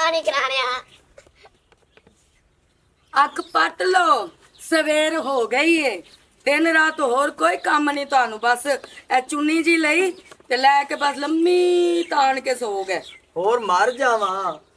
पानी कराने अख पट लो सवेर हो गई है दिन रात होर कोई काम नहीं तुहानू बस ए चुन्नी जी लई ते लैके बस लम्मी तान के सो गए और मर जावा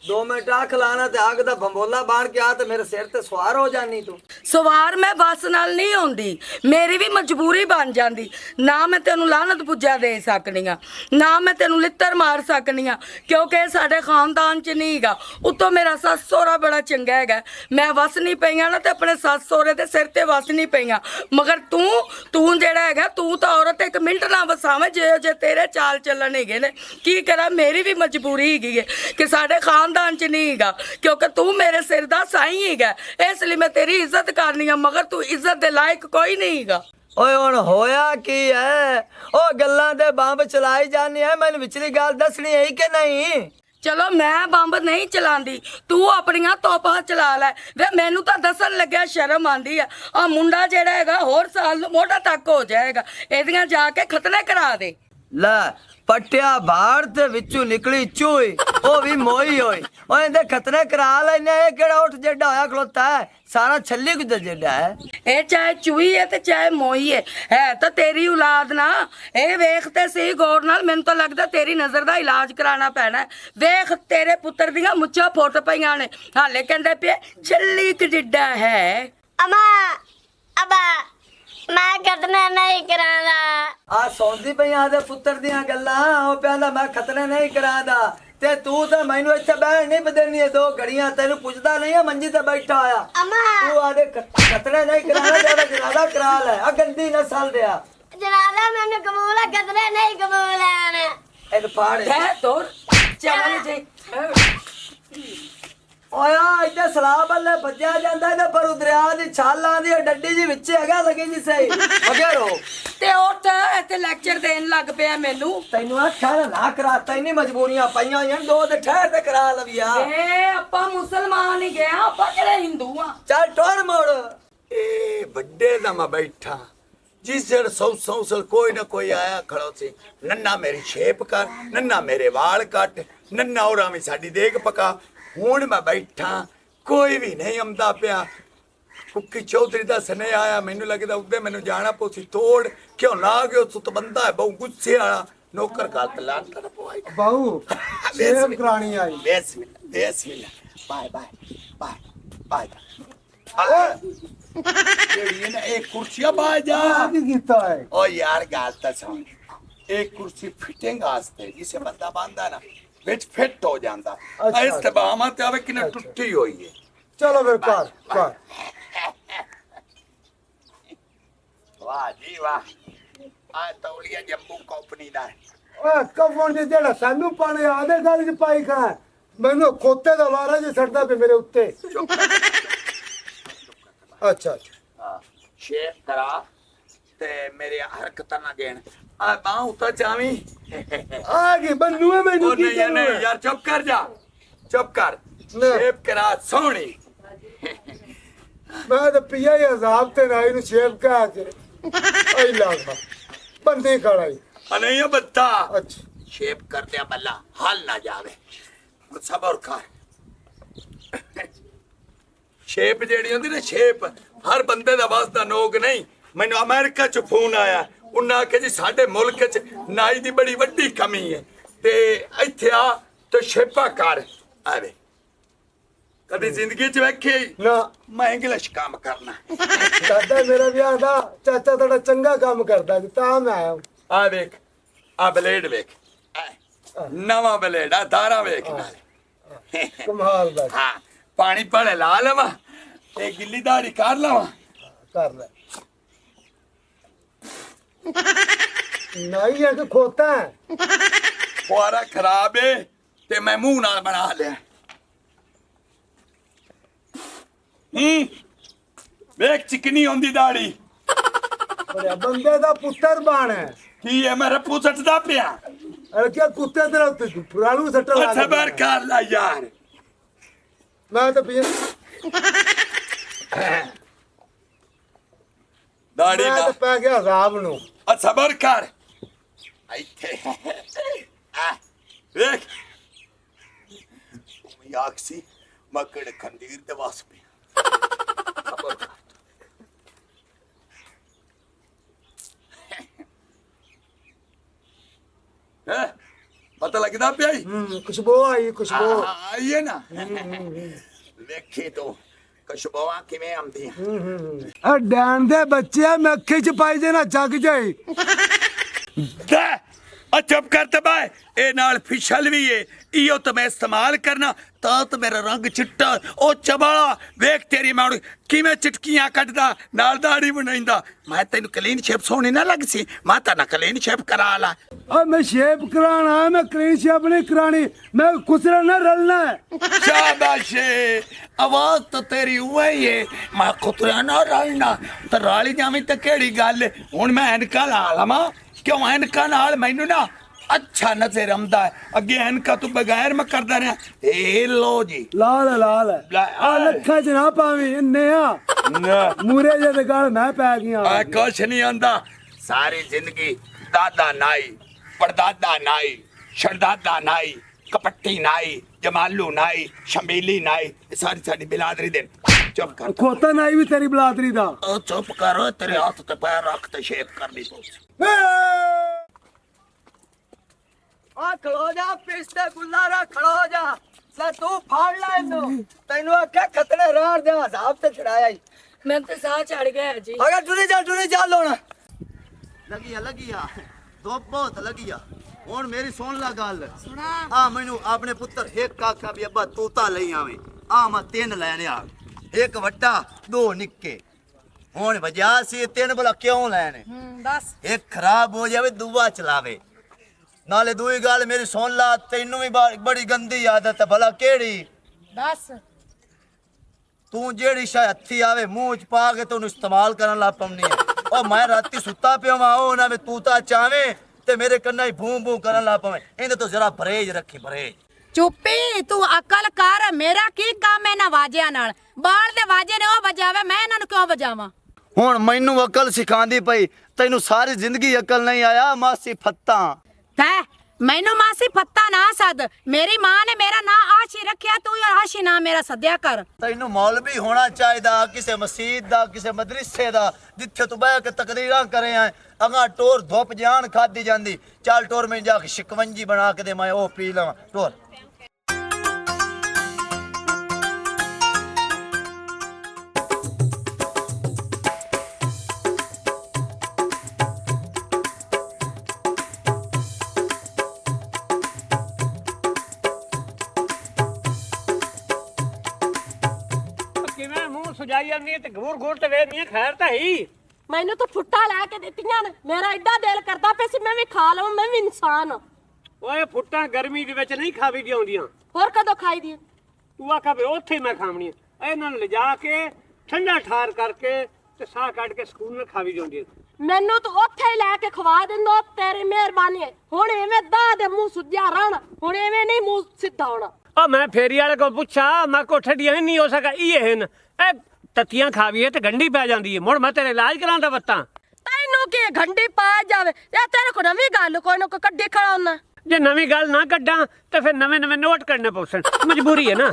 2 मिनट आ खलाना ते आग दा बंबोला बाण के आ ते मेरे सिर ते सवार हो जानी तू सवार मैं बस नाल नहीं होंदी मेरी भी मजबूरी बन जाती ना मैं तेनू लानत पुज्जा दे सकनी हाँ ना मैं तेनू लित्तर मार सकनी हाँ क्योंकि साडे खानदान च नहीं गा उत्तों मेरा सस सौरा बड़ा चंगा है मैं वस नहीं पईयां ना ते अपने सस सौरे दे सिर ते वस नहीं पईयां मगर तू जेड़ा है तू तो औरत एक मिनट ना वसावे जे तेरे चाल चलन है ने की करा मेरी भी मजबूरी है कि साडे खानदान च नहीं गा क्योंकि तू मेरे सिर दा साई है इसलिए मैं तेरी इज्जत करनी है मगर तू इज्जत दे लायक कोई नहीं गा ओए हुण होया की है ओ गल्लां दे बंब चलाई जानी है मैनू विचली गल दसनी है कि नहीं चलो मैं बंब नहीं चलांदी तू अपनियां तोपां चला लै वे मैनू तो दसन लग्या शर्म आंदी है आ मुंडा जेड़ा हैगा होर साल नूं मोटा तक हो जाएगा एदियां जाके खतने करा दे लै पट्टिया बाहर ते विचू निकली चूई ओ भी मोई होई ओ इंदे खतरे करा लेने ए केड़ा उठ जेड़ा होया खलोता है सारा छल्ली कुछ जेड़ा है ए चाहे चूही है ते चाहे मोही है तो तेरी औलाद ना ए वेखते सही गौर नाल मैनू तो लगदा तेरी नजर दा इलाज कराना पैना है वेख तेरे पुत्र दियां मुच्छां फुट पईयां ने हाले कहंदे पे छल्ली क जिड्डा है अम्मा अबा मैं खतने नहीं करांदा आ सौंदी पई आदे पुत्र दियां गल्लां ओ प्याला मैं खतरे नहीं करांदा ते तू तो मैनू इत्थे बैठ नहीं बदेनी है 2 घड़ियां तेनू पुछदा नहीं है मंजी ते बैठा होया अम्मा तू आदे खतरे नहीं कराना तेरा जनाजा करा ले आ गंदी नस्ल दिया जनाजा मैंने कबूल है खतरे नहीं कबूल है ए फाड़े है तोर चल जी ओया इते सलाह बल्ले भज्या जांदा इते पर दरिया दी छालां दी डड्डी जी विच हैगा लगी जी सही मगर हो ते उठ इत्थे लेक्चर देन लग पिया मैनू तैनू आख्या ना करा तैनी मजबूरियां पईयां होईयां 2 ते ठहर ते करा लविया ए अपा मुसलमान ही गए अपा किहड़े हिंदू आ चल टोर मोड़ ए बड्डे दा मैं बैठा जिस जड़ सौ कोई ना कोई आया खड़ो सी नन्ना मेरी शेप कर नन्ना मेरे वाल कट नन्ना और में साडी देख पका हुण मैं बैठा कोई भी नहीं आंदा पिया कुकी चौधरी दा सने आया मैनू लगदा उदे मैनू जाना पोसी तोड़ क्यों ना गयो तू तो बंदा है बहु गुस्से वाला नौकर गलत लांटा ना पवाई बाहू सेव करानी आई बिस्मिल्लाह बाय बाय बाय बाय जेड़ी ना एक कुर्सी बाय जा की कीता है ओ यार गल तो सुन एक कुर्सी फिटिंग आस्ते जिसे बंदा बांधा ना विच फिट हो जांदा अच्छा। इस तबामा ते आवे किने टुट्टी हुई है चलो फिर कर वाह जी वाह आ तौलिया जम्बू कंपनी दा ओए कफन जे जेड़ा सानू पाने आधे गल च पाई खा मैनू खोते दा वारा जे सड़दा पे मेरे उत्ते अच्छा हां शेयर करा ते मेरे हरकतां ना गेण आ बाहू तो चावी आगे बनू है मैनू ओ की नहीं नहीं यार चुप कर जा चुप कर शेप करा सोहनी मैं तो पिया ही अजाब ते नाई नु शेव का के आई लागा बंदे खड़ाई नहीं है बत्ता अच्छा शेप कर दिया बल्ला हाल ना जावे सबर कर शेप जेड़ी होंदी ना शेप हर बंदे दा वास्ता नोक नहीं मैनू अमेरिका च फोन आया उन्हें आखे जी साडे मुल्क च नाई दी बड़ी वड्डी कमी है ते इत्थे आ तो शेपा कर आवे कभी जिंदगी च वेखे ना मैं इंग्लिश काम करना दादा मेरा ब्याह दा चाचा थोड़ा चंगा काम करदा ता मैं आया हूं आ वेख आ ब्लेड वेख नवा ब्लेड आ तारा वेख नाले कमाल दा हाँ पानी पड़े ला लवा ते गिल्ली दाढ़ी कर लवा कर ले नहीं है कि खोता है फुआरा खराब है ते मैं मुंह नाल बना लिया वेख चिकनी होंदी दाढ़ी बड़े बंदे दा पुत्तर बाण है की है मेरे पूछट दा पिया अरे क्या कुत्ते तेरा पुराणू सट्टा ला खबर कर ला यार मैं तो पिया दाढ़ी मैं ना तो पै गया राम नु सबर कर इत्थे आ देख ਮਜ਼ਾਕ ਸੀ ਮੱਕੜ ਖੰਦੀਰ ਦੇ ਵਾਸ ਪਈ ਹੈ ਪਤਾ ਲੱਗਦਾ ਪਿਆ ਈ? ਖੁਸ਼ਬੂ ਆਈ ਖੁਸ਼ਬੂ ਆਈਏ ਨਾ ਵੇਖੀ ਤੂੰ ਖੁਸ਼ਬੂਆਂ ਕਿਵੇਂ ਆਉਂਦੀਆਂ ਆ ਡੈਣ ਦੇ ਬੱਚੇ ਮੈਂ ਅੱਖੇ ਚ ਪਾਈ ਦੇ ਨਾ ਜਗ ਜਾਏ ਲੈ ਆ ਚੁੱਪ ਕਰ ਤਬਾਏ ਇਹ ਨਾਲ ਫਿਸ਼ਲ ਵੀ ਏ ਇਹੋ ਤਾਂ ਮੈਂ ਇਸਤੇਮਾਲ ਕਰਨਾ ਤਾਂ ਮੇਰਾ ਰੰਗ ਚਿੱਟਾ ਉਹ ਚਬਾਲਾ ਵੇਖ ਤੇਰੀ ਮੈਂ ਹੁਣ ਕਿਵੇਂ ਚਿਟਕੀਆਂ ਕੱਢਦਾ ਨਾਲ ਦਾੜੀ ਬਣਾਈਂਦਾ ਮੈਂ ਤੈਨੂੰ ਕਲੀਨ ਸ਼ੇਪ ਸੋਹਣੀ ਨਾ ਲੱਗ ਸੀ ਮੈਂ ਤਾਂ ਨਾ ਕਲੀਨ ਸ਼ੇਪ ਕਰਾ ਲਾ ਆ ਮੈਂ ਸ਼ੇਪ ਕਰਾਣਾ ਮੈਂ ਕਲੀਨ ਸ਼ੇਪ ਨਹੀਂ ਕਰਾਣੀ ਮੈਂ ਕੁਸਰਾ ਨਾ ਰਲਣਾ शाबाश आवाज तो तेरी हुआ ही है मैं खुतरा ना रलना तो राली जावी तो केड़ी गल हुन मैं एनका ला लवा क्यों एनका नाल मैनू ना अच्छा नजर आंदा है अगे एनका तू बगैर मैं करदा रहा ए लो जी ਲਾਲ ਲਾਲ ਆ ਲੱਖਾਂ ਚ ਨਾ ਪਾਵੀਂ ਇੰਨੇ ਆ ਮੂਰੇ ਜੇ ਤੇ ਗਲ ਮੈਂ ਪੈ ਗਿਆ आ कुछ नहीं आंदा सारी जिंदगी दादा नाई परदादा नाई शरदादा नाई कपट्टी नाई जमालू नाई शमीली नाई ये सारी बिलादरी दे चुप कर ਖੋਤਾ ਨਾਈ ਵੀ ਤੇਰੀ ਬਲਾਦਰੀ ਦਾ ओ चुप करो तेरे हाथ ते पैर रख ते शेप करनी पौ ਆ ਖਲੋ ਜਾ ਪਿਸਤੇ ਗੁੱਲਾਰਾ ਖਲੋ ਜਾ ਲੈ ਤੂੰ ਫੜ ਲੈ ਇਹਨੂੰ ਤੈਨੂੰ ਆਖਿਆ ਖਤਰੇ ਰਾੜ ਦੇ ਹਿਸਾਬ ਤੇ ਛੜਾਇਆ ਈ ਮੈਨੂੰ ਤੇ ਸਾਹ ਚੜ ਗਿਆ ਜੀ ਅਗਾ ਟੁਰੇ ਚੱਲ ਹੁਣ ਲੱਗੀਆ ਦੋ ਬਹੁਤ ਲੱਗੀਆ ਹੁਣ ਮੇਰੀ ਸੁਣ ਲੈ ਗੱਲ ਆ ਮੈਨੂੰ ਆਪਣੇ ਪੁੱਤਰ ਇੱਕ ਆਖਿਆ ਵੀ ਅੱਬਾ ਤੂਤਾ ਲਈ ਆਵੇਂ ਆ ਮੈਂ ਤਿੰਨ ਲੈਣੇ ਆ ਇੱਕ ਵੱਡਾ ਦੋ ਨਿੱਕੇ ਹੁਣ ਵਜਾ ਸੀ ਤਿੰਨ ਭਲਾ ਕਿਉਂ ਲੈਣੇ ਦੱਸ ਇੱਕ ਖਰਾਬ ਹੋ ਜਾਵੇ ਦੂਆ ਚਲਾਵੇ ਨਾਲੇ ਦੂਈ ਗੱਲ ਮੇਰੀ ਸੁਣ ਲਾ ਤੈਨੂੰ ਵੀ ਬੜੀ ਗੰਦੀ ਆਦਤ ਹੈ ਭਲਾ ਕਿਹੜੀ ਦੱਸ ਤੂੰ ਜਿਹੜੀ ਸ਼ਾਇ ਹੱਥੀ ਆਵੇ ਮੂੰਹ ਚ ਪਾ ਕੇ ਤੈਨੂੰ ਇਸਤੇਮਾਲ ਕਰਨ ਲੱਗ ਪੰਨੀ ਹੈ ਉਹ ਮੈਂ ਰਾਤੀ ਸੁੱਤਾ ਪਿਆ ਵਾਂ ਉਹ ਨਾ ਮੈਂ ਤੂਤਾ ਚਾਵੇਂ ਤੇ ਮੇਰੇ ਕੰਨਾਂ 'ਚ ਭੂੰ ਭੂੰ ਕਰਨ ਲੱਗ ਪਵੇਂ ਇਹਦੇ ਤੋਂ ਜ਼ਰਾ ਪਰਹੇਜ ਰੱਖੀ ਪਰਹੇਜ ਚੁੱਪੀ ਤੂੰ ਅਕਲ ਕਰ ਮੇਰਾ ਕੀ ਕੰਮ ਹੈ ਨਾ ਵਾਜਿਆਂ ਨਾਲ ਬਾਲ ਦੇ ਵਾਜੇ ਨੇ ਉਹ ਵਜਾਵੇ ਮੈਂ ਇਹਨਾਂ ਨੂੰ ਕਿਉਂ ਵਜਾਵਾਂ ਹੁਣ ਮੈਨੂੰ ਅਕਲ ਸਿਖਾਉਂਦੀ ਪਈ ਤੈਨੂੰ ਸਾਰੀ ਜ਼ਿੰਦਗੀ ਅਕਲ ਨਹੀਂ ਆਇਆ ਮਾਸੀ ਫੱਤਾ ਤੈ ਮੈਨੂੰ ਮਾਸੀ ਫੱਤਾ ਨਾ ਸੱਦ ਮੇਰੀ ਮਾਂ ਨੇ ਮੇਰਾ ਨਾਂ ਆਸ਼ੀ ਰੱਖਿਆ ਤੂੰ ਯਾਰ ਆਸ਼ੀ ਨਾ ਮੇਰਾ ਸੱਦਿਆ ਕਰ ਤੈਨੂੰ ਮੌਲਵੀ ਹੋਣਾ ਚਾਹੀਦਾ ਕਿਸੇ ਮਸਜਿਦ ਦਾ ਕਿਸੇ ਮਦਰਸੇ ਦਾ ਜਿੱਥੇ ਤੂੰ ਬਹਿ ਕੇ ਤਕਰੀਰਾਂ ਕਰੇ ਆ ਅਗਾ ਟੋਰ ਧੁੱਪ ਜਾਨ ਖਾਦੀ ਜਾਂਦੀ ਚੱਲ ਟੋਰ ਮੈਂ ਜਾ ਕੇ ਸ਼ਿਕਵੰਜੀ ਬਣਾ ਕੇ ਦੇ ਮੈਂ ਉਹ ਪੀ ਲਵਾਂ ਟੋਰ ਕਿਵੇਂ ਮੂੰਹ ਸੁਜਾਈ ਜਾਂਦੀ ਤੇ ਘੂਰ ਘੂਰ ਤੇ ਵੇਖਦੀ ਖੈਰ ਤਾਂ ਹੀ ਮੈਨੂੰ ਤਾਂ ਫੁੱਟਾ ਲੈ ਕੇ ਦਿੱਤੀਆਂ ਨੇ ਮੇਰਾ ਐਡਾ ਦਿਲ ਕਰਦਾ ਪਿਆ ਸੀ ਮੈਂ ਵੀ ਖਾ ਲਵਾਂ ਮੈਂ ਵੀ ਇਨਸਾਨ ਹਾਂ ਓਏ ਫੁੱਟਾਂ ਗਰਮੀ ਦੇ ਵਿੱਚ ਨਹੀਂ ਖਾਵੀ ਦੀ ਆਉਂਦੀਆਂ ਹੋਰ ਕਦੋਂ ਖਾਈ ਦੀ ਤੂੰ ਆਖਾ ਵੀ ਉੱਥੇ ਹੀ ਮੈਂ ਖਾਵਣੀ ਇਹਨਾਂ ਨੂੰ ਲਿਜਾ ਕੇ ਠੰਡਾ ਠਾਰ ਕਰਕੇ ਤੇ ਸਾਹ ਕੱਢ ਕੇ ਸਕੂਲ ਨਾਲ ਖਾਵੀ ਜਾਂਦੀ ਮੈਨੂੰ ਤਾਂ ਉੱਥੇ ਹੀ ਲੈ ਕੇ ਖਵਾ ਦਿੰਦਾ ਤੇਰੀ ਮਿਹਰਬਾਨੀ ਹੈ ਹੁਣ ਐਵੇਂ ਦਾ ਦੇ ਮੂੰਹ ਸੁੱਜਿਆ ਰਹਿਣਾ ਹੁਣ ਐਵੇਂ ਨਹੀਂ ਮੂੰਹ ਸਿੱਧਾ ਹੋਣਾ ਆ ਮੈਂ ਫੇਰੀ ਵਾਲੇ ਕੋਲ ਪੁੱਛਾ ਮੈਂ ਕੋ ਠੱਡੀਆਂ ਨਹੀਂ ਹੋ ਸਕਾ ਇਹ ਹਨ ਇਹ ਤਤੀਆਂ ਖਾਵੀਏ ਤੇ ਗੰਢੀ ਪੈ ਜਾਂਦੀ ਹੈ ਮੁੜ ਮੈਂ ਤੇਰੇ ਇਲਾਜ ਕਰਾਂਦਾ ਬੱਤਾਂ ਤੈਨੂੰ ਕੀ ਘੰਟੀ ਪਾ ਜਾਵੇ ਇਹ ਤੇਰੇ ਕੋ ਨਵੀਂ ਗੱਲ ਕੋਈ ਨਾ ਕੋਈ ਕੱਢੀ ਖੜਾ ਹੁੰਦਾ ਜੇ ਨਵੀਂ ਗੱਲ ਨਾ ਕੱਢਾਂ ਤੇ ਫਿਰ ਨਵੇਂ ਨੋਟ ਕਰਨੇ ਪਉਸਣ ਮਜਬੂਰੀ ਹੈ ਨਾ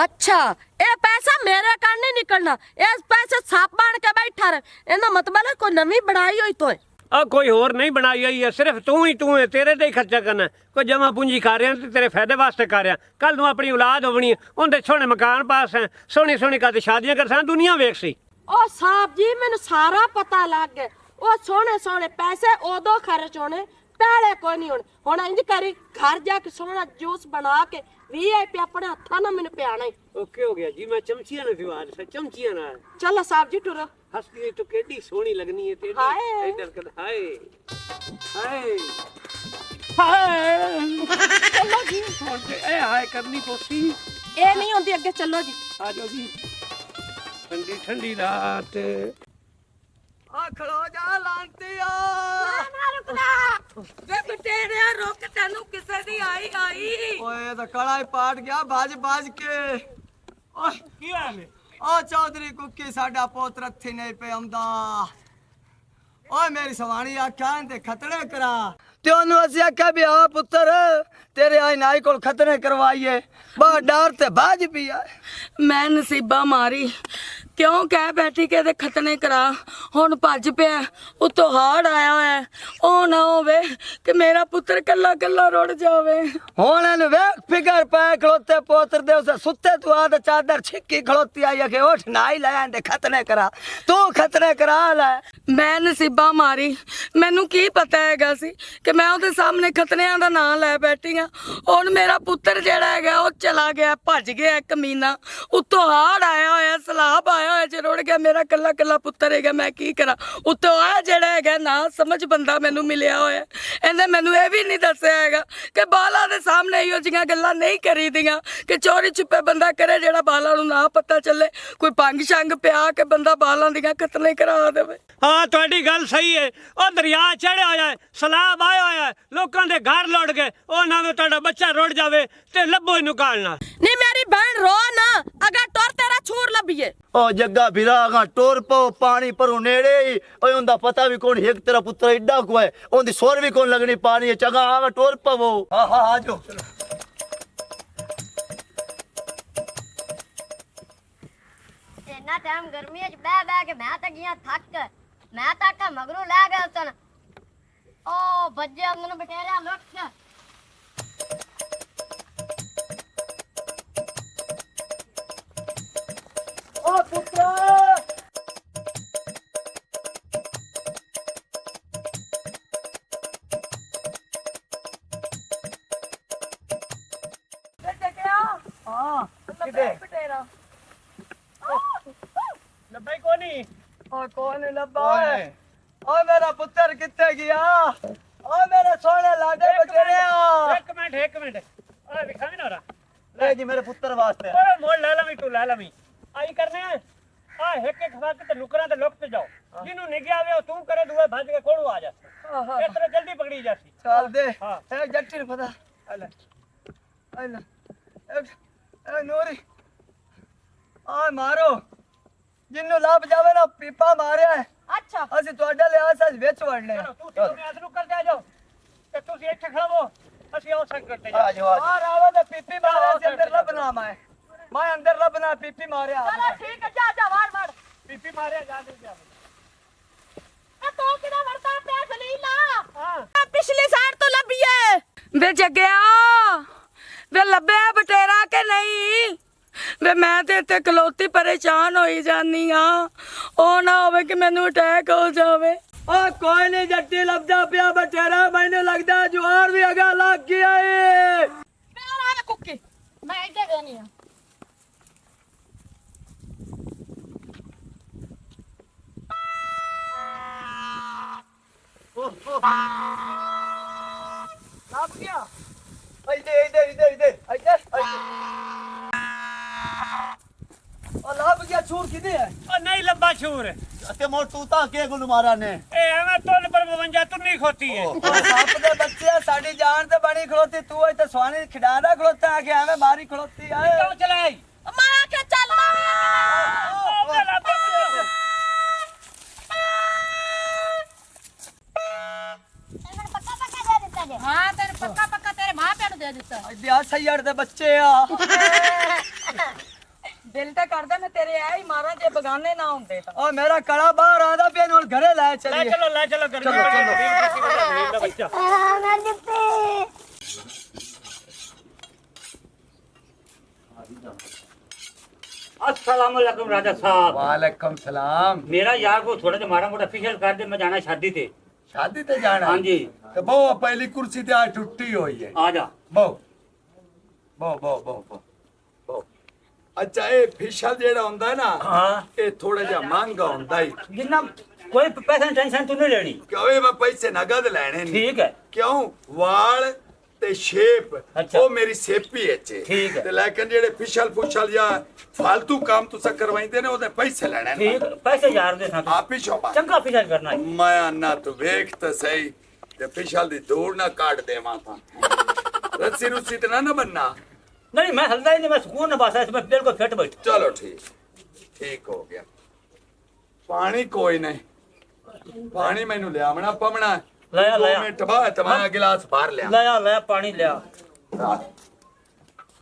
ਅੱਛਾ ਇਹ ਪੈਸਾ ਮੇਰੇ ਕੰਨ ਨਹੀਂ ਨਿਕਲਣਾ ਇਸ ਪੈਸੇ ਸਾਪ ਬਣ ਕੇ ਬੈਠਾ ਰਹੇ ਇਹਦਾ ਮਤਲਬ ਹੈ ਕੋਈ ਨਵੀਂ ਬਣਾਈ ਹੋਈ ਤੋਏ ਆ ਕੋਈ ਹੋਰ ਨਹੀਂ ਬਣਾਈ ਹੋਈ ਹੈ ਸਿਰਫ ਤੂੰ ਹੈ ਤੇਰੇ ਤੇ ਹੀ ਖਰਚਾ ਕਰਨਾ ਕੋਈ ਜਮਾ ਪੂੰਜੀ ਕਰ ਰਿਹਾ ਤੇ ਤੇਰੇ ਫਾਇਦੇ ਵਾਸਤੇ ਕਰ ਰਿਹਾ ਕੱਲ ਨੂੰ ਆਪਣੀ ਔਲਾਦ ਹੋਣੀ ਉਹਦੇ ਸੋਹਣੇ ਮਕਾਨ ਪਾਸ ਹੈ ਸੋਹਣੀ ਕਦੇ ਸ਼ਾਦੀਆਂ ਕਰਸਾਂ ਦੁਨੀਆ ਵੇਖ ਸੀ ਉਹ ਸਾਹਿਬ ਜੀ ਮੈਨੂੰ ਸਾਰਾ ਪਤਾ ਲੱਗ ਗਿਆ ਉਹ ਸੋਹਣੇ ਪੈਸੇ ਉਦੋਂ ਖਰਚ ਹੋਣੇ ਪਹਿਲੇ ਕੋਈ ਨਹੀਂ ਹੁਣ ਇੰਜ ਕਰੀ ਘਰ ਜਾ ਕੇ ਸੋਹਣਾ ਜੂਸ ਬਣਾ ਕੇ VIP ਆਪਣੇ ਹੱਥਾਂ ਨਾਲ ਮੈਨੂੰ ਪਿਆਣਾ ਈ ਓਕੇ ਹੋ ਗਿਆ ਜੀ ਮੈਂ ਚਮਚੀਆਂ ਨਾਲ ਵਿਵਾਦ ਸੇ ਚਮਚੀਆਂ ਨਾਲ ਚਲੋ ਸਾਹਿਬ ਜੀ ਟੁਰੋ ਹੱਸਦੀ ਹੈ ਤੂੰ ਕਿੱਡੀ ਸੋਹਣੀ ਲੱਗਣੀ ਹੈ ਤੇਰੀ ਹਾਏ। ਇੱਧਰ ਕਰ ਹਾਏ ਹਾਏ ਚਲੋ ਜੀ ਹੁਣ ਤੇ ਇਹ ਹਾਏ ਕਰਨੀ ਪੋਸੀ ਇਹ ਨਹੀਂ ਹੁੰਦੀ ਅੱਗੇ ਚੱਲੋ ਜੀ ਆ ਜਾਓ ਜੀ ਠੰਡੀ ਰਾਤ ਆ ਖਲੋ ਜਾ ਲਾਂਟੀਆ ਨਾ ਰੁਕਣਾ ਵੇ ਬਟੇਰਿਆ ਰੁਕ ਤੈਨੂੰ ਕਿਸੇ ਦੀ ਆਈ ਓਏ ਤਾਂ ਕੜਾ ਹੀ ਪਾਟ ਗਿਆ ਬਾਜ ਕੇ ਓਏ ਕੀ ਹੋਇਆ ਮੈਂ ਓ ਚੌਧਰੀ ਕੁੱਕੀ ਸਾਡਾ ਪੁੱਤ ਰੱਥੀ ਨਹੀਂ ਪਏ ਆਉਂਦਾ ਓਏ ਮੇਰੀ ਸਵਾਣੀ ਆਖਾਂ ਤੇ ਖਤੜੇ ਕਰਾ ਤੇ ਉਹਨੂੰ ਅਸੀਂ ਆਖਿਆ ਵੀ ਆ ਪੁੱਤਰ ਤੇਰੇ ਆਈ ਨਾਈ ਕੋਲ ਖਤਨੇ ਕਰਵਾਈਏ ਬਾ ਡਰ ਤੇ ਬਾਜ ਵੀ ਆ ਮੈਂ ਨਸੀਬਾ ਮਾਰੀ ਕਿਉਂ ਕਹਿ ਬੈਠੀ ਕਿ ਇਹਦੇ ਖਤਨੇ ਕਰਾ ਹੁਣ ਭੱਜ ਪਿਆ ਉਤੋਂ ਹਾੜ ਆਇਆ ਹੋਇਆ ਉਹ ਨਾ ਹੋਵੇ ਕਿ ਮੇਰਾ ਪੁੱਤਰ ਕੱਲਾ ਕੱਲਾ ਰੁੜ ਜਾਵੇ ਹੁਣ ਇਹਨੂੰ ਵੇਖ ਫਿਕਰ ਪੈ ਖਲੋਤੇ ਪੋਤਰ ਦੇ ਉਸੇ ਸੁੱਤੇ ਤੂੰ ਆ ਤੇ ਚਾਦਰ ਛਿੱਕੀ ਖਲੋਤੀ ਆਈ ਆ ਕਿ ਉੱਠ ਨਾਈ ਲੈ ਆਂਦੇ ਖਤਨੇ ਕਰਾ ਤੂੰ ਖਤਨੇ ਕਰਾ ਲੈ ਮੈਂ ਨਸੀਬਾ ਮਾਰੀ ਮੈਨੂੰ ਕੀ ਪਤਾ ਹੈਗਾ ਸੀ ਕਿ ਮੈਂ ਉਹਦੇ ਸਾਹਮਣੇ ਖਤਨਿਆਂ ਦਾ ਨਾਂ ਲੈ ਬੈਠੀ ਆ ਹੁਣ ਮੇਰਾ ਪੁੱਤਰ ਜਿਹੜਾ ਹੈਗਾ ਉਹ ਚਲਾ ਗਿਆ ਭੱਜ ਗਿਆ ਕਮੀਨਾ ਉੱਤੋਂ ਹਾੜ ਆਇਆ ਹੋਇਆ ਸਲਾਬ ਆਇਆ ਹੋਇਆ ਜੇ ਰੁੜ ਗਿਆ ਮੇਰਾ ਕੱਲਾ ਕੱਲਾ ਪੁੱਤਰ ਹੈਗਾ ਮੈਂ ਕੀ ਕਰਾਂ ਉੱਤੋਂ ਆ ਜਿਹੜਾ ਹੈਗਾ ਨਾ ਸਮਝ ਬੰਦਾ ਮੈਨੂੰ ਮਿਲਿਆ ਹੋਇਆ ਇਹਨੇ ਮੈਨੂੰ ਇਹ ਵੀ ਨਹੀਂ ਦੱਸਿਆ ਹੈਗਾ ਕਿ ਬਾਲਾਂ ਦੇ ਸਾਹਮਣੇ ਇਹੋ ਜਿਹੀਆਂ ਗੱਲਾਂ ਨਹੀਂ ਕਰੀਦੀਆਂ ਕਿ ਚੋਰੀ ਛੁਪੇ ਬੰਦਾ ਕਰੇ ਜਿਹੜਾ ਬਾਲਾਂ ਨੂੰ ਨਾ ਪਤਾ ਚੱਲੇ ਕੋਈ ਪੰਗ ਸ਼ੰਗ ਪਿਆ ਕਿ ਬੰਦਾ ਬਾਲਾਂ ਦੀਆਂ ਕਤਲੇ ਕਰਾ ਦੇਵੇ ਹਾਂ ਤੁਹਾਡੀ ਗੱਲ ਸਹੀ ਹੈ ਉਹ ਦਰਿਆ ਚੜਿਆ ਹੋਇਆ ਹੈ ਸਲਾਬ ਆਇਆ ਹੋਇਆ ਹੈ ਲੋਕਾਂ ਦੇ ਘਰ ਲੁੱਟ ਗਏ ਉਹ ਨਾਵੇਂ ਤੁਹਾਡਾ ਬੱਚਾ ਰੁੜ ਜਾਵੇ ਤੇ ਲੱਭੋ ਇਹਨੂੰ ਕਾਲ ਨਾਲ ਨੀ ਮੇਰੀ ਭੈਣ ਰੋ ਨਾ ਅਗਾ ਟੋਰ ਤੇਰਾ ਛੂਰ ਲੱਭੀਏ ਉਹ ਜੱਗਾ ਵਿਰਾਗਾ ਟੋਰ ਪੋ ਪਾਣੀ ਪਰੋਂ ਨੇੜੇ ਹੀ ਓਏ ਉਹਦਾ ਪਤਾ ਵੀ ਕੌਣ ਇੱਕ ਤੇਰਾ ਪੁੱਤਰ ਏਡਾ ਕੁ ਹੈ ਉਹਦੀ ਸੋਰ ਵੀ ਕੌਣ ਲੱਗਣੀ ਪਾਣੀ ਚੰਗਾ ਆਗਾ ਟੋਰ ਪਵੋ ਹਾਂ ਹਾਂ ਆ ਜਾਓ ਇੰਨਾ ਟਾਈਮ ਗਰਮੀ ਚ ਬਹਿ ਬਹਿ ਕੇ ਮੈਂ ਤਾਂ ਗਿਆ ਥੱਕ ਮੈਂ ਤਾਂ ਕਾ ਮਗਰੂ ਲੈ ਗਿਆ ਸਨ ਓ ਬੱਜੇ ਅੰਦਰ ਬਟੇਰਿਆ ਲੁੱਟ ਓ ਪੁੱਤਰ ਲੱਭੇ ਕੋ ਨਹੀਂ ਓ ਕੌਣ ਲੱਭਾ ਓਏ ਓ ਮੇਰਾ ਪੁੱਤਰ ਕਿੱਥੇ ਗਿਆ ਓ ਮੇਰੇ ਸੋਹਣੇ ਲਾਡੇ ਬਟੇਰਿਆ ਇੱਕ ਮਿੰਟ ਓਏ ਵਿਖਾਵੇਂ ਨਾ ਰਾ ਲੈ ਜੀ ਮੇਰੇ ਪੁੱਤਰ ਵਾਸਤੇ ਓਏ ਮੋੜ ਲੈ ਲਵੀਂ ਤੂੰ ਲੈ ਲਵੀਂ ਆਈ ਕਰਨੇ ਆ ਇੱਕ ਵਕਤ ਤੇ ਨੁਕਰਾਂ ਤੇ ਲੁਕ ਤੇ ਜਾਓ ਜਿਹਨੂੰ ਨਿਗਿਆ ਆਵੇ ਉਹ ਤੂੰ ਕਰੇ ਦੂਏ ਭੱਜ ਕੇ ਕੋਲੋਂ ਆ ਜਾ ਇਸ ਤਰ੍ਹਾਂ ਜਲਦੀ ਪਕੜੀ ਜਾਸੀ ਚੱਲ ਦੇ ਹਾਂ। ਇਹ ਜੱਟੀ ਨੂੰ ਪਤਾ ਆ ਲੈ ਇਹ ਨੂਰੀ ਆ ਮਾਰੋ ਜਿੰਨੂੰ ਲੱਭ ਜਾਵੇ ਨਾ ਪੀਪਾ ਮਾਰਿਆ ਹੈ। ਅੱਛਾ ਅਸੀਂ ਤੁਹਾਡੇ ਲਈ ਆਸ ਵਿੱਚ ਵੜਨੇ ਆ। ਤੂੰ ਤੇ ਅਸ ਨੂੰ ਕਰ ਦੇ ਜਾਓ ਤੇ ਤੁਸੀਂ ਇੱਥੇ ਖੜਾਵੋ ਅਸੀਂ ਉਹ ਸੰਗ ਕਰਤੇ ਜਾ ਆ ਜਾਓ ਆ ਬਾਹਰ ਆਵੇ ਤਾਂ ਪੀਪੀ ਮਾਰਿਆ ਸੀ ਅੰਦਰ ਲੱਭਣਾ ਮੈਂ ਅੰਦਰ ਲੱਭਣਾ ਪੀਪੀ ਮਾਰਿਆ ਚਲੋ ਠੀਕ ਹੈ ਜਾ ਵਾੜ ਪੀਪੀ ਮਾਰਿਆ ਜਾ ਦੇ ਜਾ ਇਹ ਤੋ ਕਿਹਦਾ ਵਰਤਾ ਪਿਆ ਖਲੀਲਾ ਹਾਂ ਪਿਛਲੀ ਸਾਈਡ ਤੋਂ ਲੱਭੀਏ ਵੇ ਜੱਗਿਆ ਵੇ ਲੱਭਿਆ ਬਟੇਰਾ ਕਿ ਨਹੀਂ ਵੇ ਮੈਂ ਤੇ ਇੱਥੇ ਖਲੋਤੀ ਪਰੇਸ਼ਾਨ ਹੋਈ ਜਾਨੀ ਆ ਉਹ ਨਾ ਹੋਵੇ ਕਿ ਮੈਨੂੰ ਅਟੈਕ ਹੋ ਜਾਵੇ ਓ ਕੋਈ ਨਹੀਂ ਜੱਟੀ ਲੱਭਦਾ ਪਿਆ ਬਟੇਰਾ ਮੈਨੂੰ ਲੱਗਦਾ ਜਵਾਰ ਵੀ ਅਗਾ ਲੱਗ ਗਿਆ ਏ ਮੇਰਾ ਆ ਕੁੱਕੀ ਮੈਂ ਇੱਥੇ ਗਈ ਆ ਲੱਭ ਗਿਆ ਇੱਧਰ ਉਹ ਲੱਭ ਗਿਆ ਛੂਰ ਕਿਤੇ ਹੈ ਉਹ ਨਹੀਂ ਲੱਭਾ ਛੂਰ ਤੇ ਮੋਰ ਤੂੰ ਤਾਂ ਕੇ ਗੁਨ ਮਾਰਾ ਨੇ ਇਹ ਐਵੇਂ ਤੁਲ ਪਰ 52 ਤੁੰਨੀ ਖੋਤੀ ਹੈ ਉਹ ਸੱਪ ਦੇ ਬੱਚੇ ਆ, ਸਾਡੀ ਜਾਨ ਤੇ ਬਣੀ ਖਲੋਤੀ ਤੂੰ ਇੱਥੇ ਸਵਾਣੀ ਖਿਡਾਦਾ ਖਲੋਤਾ ਆ ਕੇ ਐਵੇਂ ਮਾਰੀ ਖਲੋਤੀ ਆਏ ਕਿਉਂ ਚਲਾਈ ਮੈਂ ਕਿ ਚੱਲਣਾ ਉਹ ਲੱਭੇ ਤੈਨੂੰ ਪੱਕਾ ਪੱਕਾ ਦੇ ਦਿੱਤਾ ਜੇ ਹਾਂ ਤੈਨੂੰ ਪੱਕਾ ਪੱਕਾ ਤੇਰੇ ਮਾਂ ਪਿਓ ਨੂੰ ਦੇ ਦਿੱਤਾ ਇੱਥੇ ਆ ਸਈੜ ਦੇ ਬੱਚੇ ਆ ਦਿਲ ਤਾਂ ਕਰਦਾ ਮੈਂ ਤੇਰੇ ਐ ਹੀ ਮਾਰਾਂ ਜੇ ਬਗਾਨੇ ਨਾ ਹੁੰਦੇ ਤਾਂ ਉਹ ਮੇਰਾ ਕੜਾ ਬਾਹਰ ਆਂਦਾ ਪਿਆ ਹੁਣ ਘਰੇ ਲੈ ਲੈ ਚੱਲੀਏ ਚਲੋ ਗਰਮੀ ਦਾ ਬੱਚਾ ਮੈਂ ਦਿੱਤੇ अस्सलाम वालेकुम राजा साहब वालेकुम सलाम मेरा यार को थोड़ा सा मारा मोटा फेशियल कर दे मैं जाना शादी थे शादी ते जाना हाँ जी तो बहु पहली कुर्सी ते आज टुट्टी हुई है आ जा बहु बहु अच्छा ये फेशियल जेड़ा हुंदा है ना हाँ ये थोड़ा जा महंगा हुंदा है जितना कोई पैसा टेंशन तू नहीं लेनी क्यों ये मैं पैसे नगद लेने नहीं ठीक है क्यों वाल ते शेप अच्छा। वो मेरी सेपी है चे ठीक है। ते लेकिन जेड़े फेशियल फुशल या फालतू काम तुसा करवाइंदे ने ओदे पैसे लेने ने ठीक है पैसे यार दे सा आप ही शोभा चंगा फेशियल करना है मैं अन्ना तू वेख तो सही ते फेशियल दी दूर ना काट देवा था रस्सी रुस्सी ते ना बनना नहीं मैं हल्दा ही नहीं मैं सुकून न बासा इसमें बिल्कुल फिट बैठ चलो ठीक हो गया पानी कोई नहीं पानी मैनू लियावना पवना लाया दो लाया मिनट बाद मैं गिलास भर लिया लाया लाया पानी लिया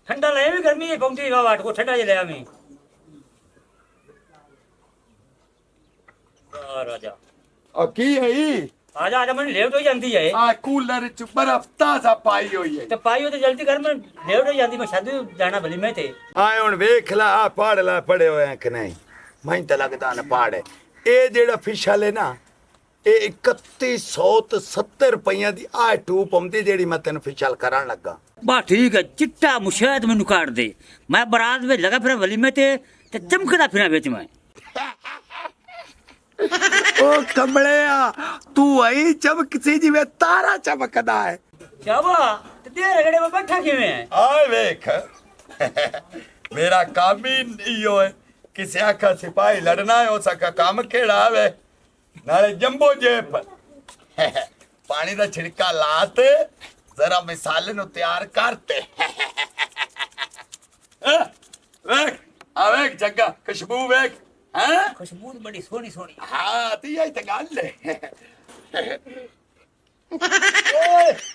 ठंडा लाया भी गर्मी है पहुंची वाट को ठंडा जे लिया मैं राजा की है आजा आजा मैंने लेट हो जाती है आ कूलर च बर्फ ताजा पाई हुई है तो पाई हो तो जल्दी कर मैं लेट हो जाती मैं शादी जाना भली मैं थे आए हुन वेख ला आ पढ़ ला पढ़े होए हैं कि नहीं मैं तो लगदा ना पढ़े ए जेड़ा फिशल है ना ए 3170 रुपया दी आ टूप आउंदी जेड़ी मैं तेन फिशल करन लगा बा ठीक है चिट्टा मुशायद मैनू काट दे मैं बारात में लगा फिर वली में ते चमकदा फिरा बेच मैं ओ कमड़िया तू आई चमक सी जिवे तारा चमकदा है क्या बा ते तेरे रगड़े में बैठा किवें है आए वेख मेरा काम ही इयो है किसी आखा सिपाही लड़ना है उसका काम केड़ा आवे नाले जंबो जेब पानी दा छिड़का लाते जरा मिसाले नु तैयार करते वेख आ वेख जग्गा खुशबू वेख हैं खुशबू बड़ी सोनी सोनी हाँ ती आई ते गल है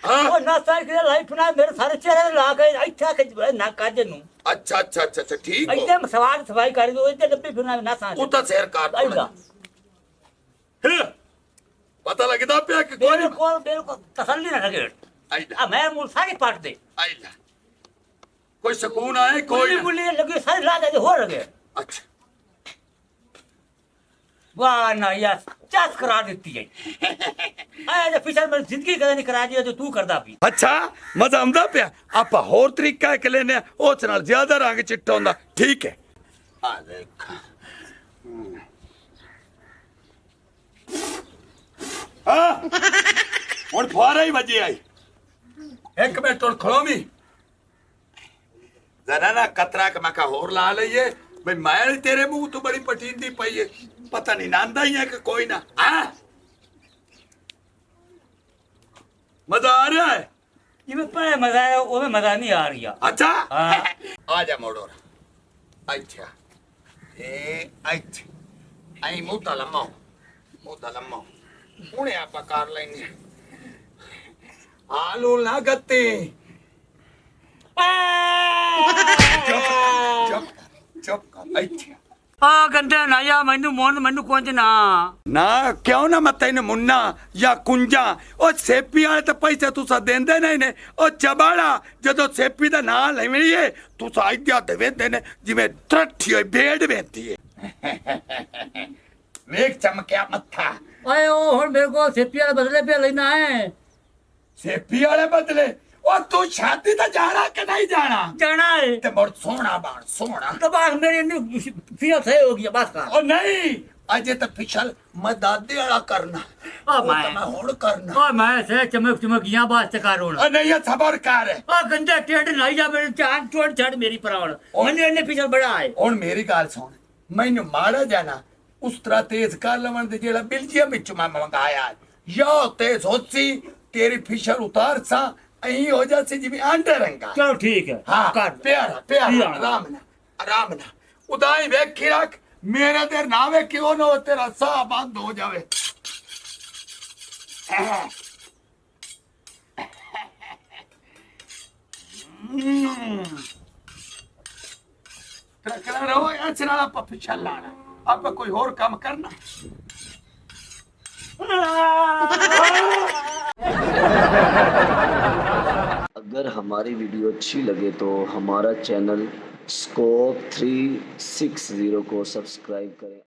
ओ ना साइड के लाइफ ना मेरे सारे चेहरे ला के अच्छा के ना काजे नु अच्छा अच्छा अच्छा अच्छा ठीक हो एकदम सवाल सफाई कर दो इतने डब्बे फिरना ना सा उता शेर काट आइला पता लगदा पे कि कोई बिल्कुल तसल्ली ना लगे आइला मैं मूल सारी पाट दे आइला कोई सुकून आए कोई कोई मुली लगे सारी ला दे हो लगे अच्छा वाह ना यार चास करा देती है आया जो फिशर में जिंदगी कदे नहीं करा दिया जो तू करदा भी अच्छा मजा आंदा पिया आप होर तरीका के लेने ओच नाल ज्यादा रंग चिट्टा होंदा ठीक है आ देख हां हुन फुआरा ही बजी आई एक मिनट और खड़ोमी जरा ना कतरा के मैं का होर ला लइए भाई मैं तेरे मुंह तो बड़ी पटींदी पई है पता नहीं नांदा ही है कि कोई ना हां मजा आ रहा है इमे पड़े मजा है वो में मजा नहीं आ रही अच्छा हाँ। आ जा मोड़ो अच्छा ए अच्छा आई मोटा लम्मा हुने आप कार लेंगे आलू ना गत्ते चुप अच्छा आ गंदे ना या मैनू मोन मैनू कुंज ना ना क्यों ना मैं तेन मुन्ना या कुंजा ओ सेपी वाले तो पैसे तुसा देंदे नहीं ने ओ चबाड़ा जदों सेपी दा नाम लेवणीए तुसा आइडिया दे वेंदे ने जिवें त्रठी होई भेड़ वेंदी है वेख चमकिया मत्था आए ओ हुन मेरे को सेपी वाले बदले पे लेना है सेपी वाले बदले ओ तू शादी ता जाना कि नहीं जाना है ते मोर सोना बाण सोना तो बात मेरी फिर सही हो गया बस का ओ नहीं अजे तो फिशल मैं दादी वाला करना ओ मैं हुण करना ओ मैं से चमक चमक यहाँ बात चका रोना ओ नहीं ये सबर कर ओ गंदा टेढ़ नहीं जा मेरे चांद छोड़ छड़ मेरी प्राण मैंने इन्ने पीछे बड़ा है हुण मेरी गल सुन मैनू माड़ा जाना उस तरह तेज कर लवन दे जेड़ा बेल्जियम विच मैं मंगाया या तेज होसी तेरी फिशल उतार सा अही हो जासी जिवें आंडे रंगा चलो ठीक है हाँ कर प्यारा प्यारा आराम ना उदाई वेखी रख मेरे देर ना वेखी ओ ना तेरा साह बंद हो जावे ट्रकला रहो अच्छे नाल आप फिशल लाना आप कोई और काम करना अगर हमारी वीडियो अच्छी लगे तो हमारा चैनल स्कोप 360 को सब्सक्राइब करें।